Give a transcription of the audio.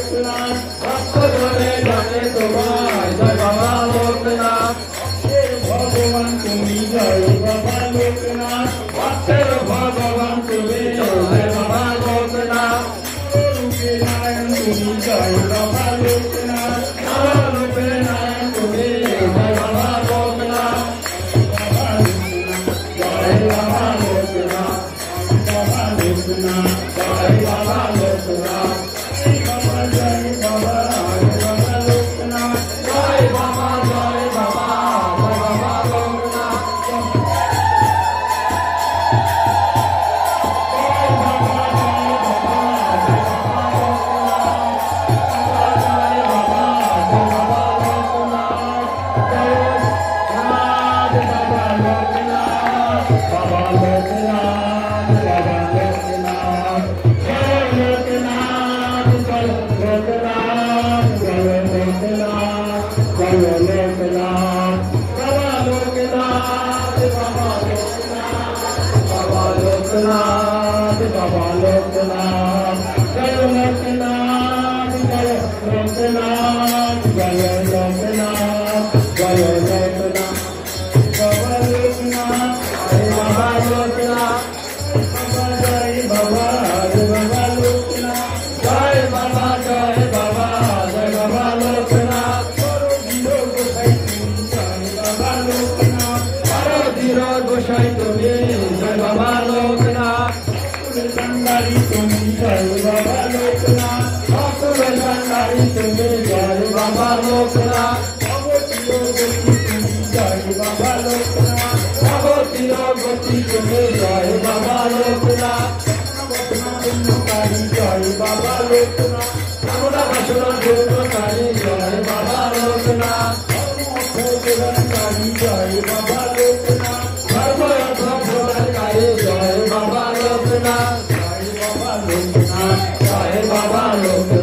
লোকনাথ ভক্ত জনে জানে তোমায় জয় বাবা লোকনাথ ভগবান তুমি জয় বাবা লোকনাথ ভক্তের ভগবান তুমি জয় বাবা লোকনাথ রূপে নারায়ণ তুমি জয় বাবা লোকনাথ রূপে নারায়ণ তুমি জয় বাবা লোকনাথ জয় বাবা লোকনাথ বাবা লোকনাথ জয় বাবা লোকনাথ জয় বাবা লোকনাথ জয় বাবা জয় বাবা গোসাই তুমি জয় বাবা লোকনাথ গঙ্গারি তুমি জয় বাবা লোকনাথ অসুরের গঙ্গারি তুমি জয় বাবা লোকনাথ অবতীর গতি তুমি জয় বাবা লোকনাথ অবতীর গতি তুমি জয় বাবা লোকনাথ জয় বাবা লোকনাথ আমরা বাসনা যোগকারী জয় বাবা লোকনাথ জয় বাবা লোকনাথ জয় বাবা লোকনাথ জয় বাবা লোকনাথ জয় বাবা লোকনাথ